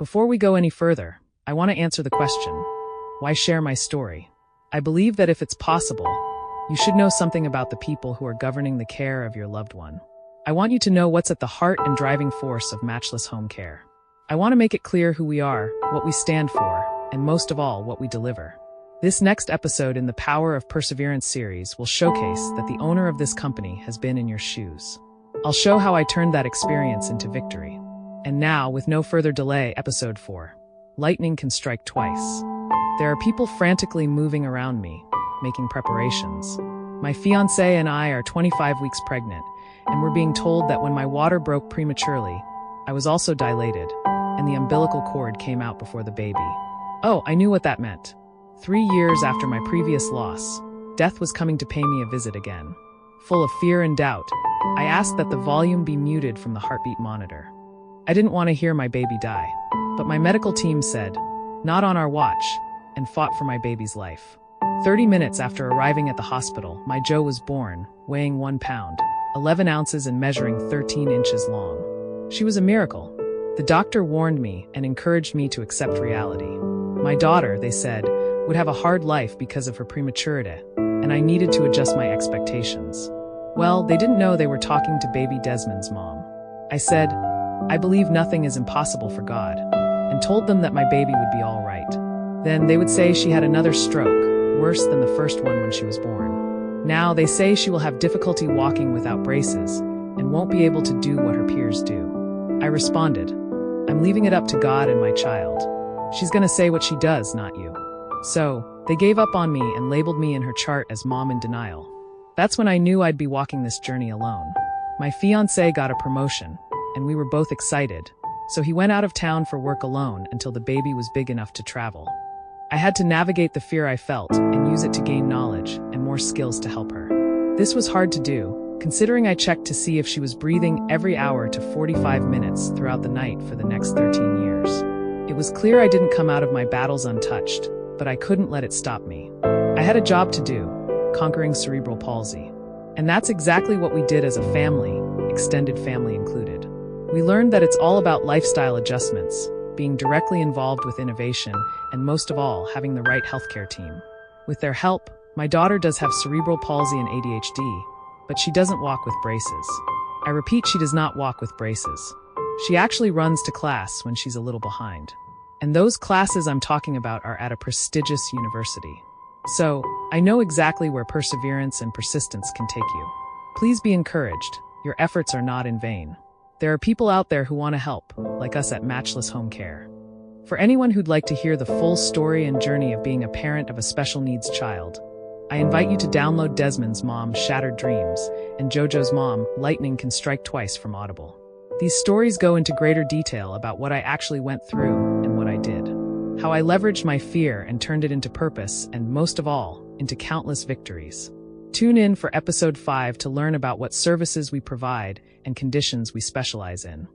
Before we go any further, I want to answer the question, why share my story? I believe that if it's possible, you should know something about the people who are governing the care of your loved one. I want you to know what's at the heart and driving force of Matchless Home Care. I want to make it clear who we are, what we stand for, and most of all, what we deliver. This next episode in the Power of Perseverance series will showcase that the owner of this company has been in your shoes. I'll show how I turned that experience into victory. And now, with no further delay, episode 4. Lightning can strike twice. There are people frantically moving around me, making preparations. My fiancé and I are 25 weeks pregnant, and we're being told that when my water broke prematurely, I was also dilated, and the umbilical cord came out before the baby. Oh, I knew what that meant. 3 years after my previous loss, death was coming to pay me a visit again. Full of fear and doubt, I asked that the volume be muted from the heartbeat monitor. I didn't want to hear my baby die, but my medical team said, "Not on our watch," and fought for my baby's life. 30 minutes after arriving at the hospital, my Joe was born, weighing 1 pound, 11 ounces and measuring 13 inches long. She was a miracle. The doctor warned me and encouraged me to accept reality. My daughter, they said, would have a hard life because of her prematurity, and I needed to adjust my expectations. Well, they didn't know they were talking to baby Desmond's mom. I said, "I believe nothing is impossible for God," and told them that my baby would be all right. Then they would say she had another stroke, worse than the first one when she was born. Now they say she will have difficulty walking without braces and won't be able to do what her peers do. I responded, "I'm leaving it up to God and my child. She's gonna say what she does, not you." So, they gave up on me and labeled me in her chart as mom in denial. That's when I knew I'd be walking this journey alone. My fiancé got a promotion, and we were both excited, so he went out of town for work alone until the baby was big enough to travel. I had to navigate the fear I felt and use it to gain knowledge and more skills to help her. This was hard to do, considering I checked to see if she was breathing every hour to 45 minutes throughout the night for the next 13 years. It was clear I didn't come out of my battles untouched, but I couldn't let it stop me. I had a job to do, conquering cerebral palsy. And that's exactly what we did as a family, extended family included. We learned that it's all about lifestyle adjustments, being directly involved with innovation, and most of all, having the right healthcare team. With their help, my daughter does have cerebral palsy and ADHD, but she doesn't walk with braces. I repeat, she does not walk with braces. She actually runs to class when she's a little behind. And those classes I'm talking about are at a prestigious university. So, I know exactly where perseverance and persistence can take you. Please be encouraged. Your efforts are not in vain. There are people out there who want to help, like us at Matchless Home Care. For anyone who'd like to hear the full story and journey of being a parent of a special needs child, I invite you to download Desmond's mom, Shattered Dreams, and Jojo's mom, Lightning Can Strike Twice from Audible. These stories go into greater detail about what I actually went through and what I did. How I leveraged my fear and turned it into purpose, and most of all, into countless victories. Tune in for episode 5 to learn about what services we provide and conditions we specialize in.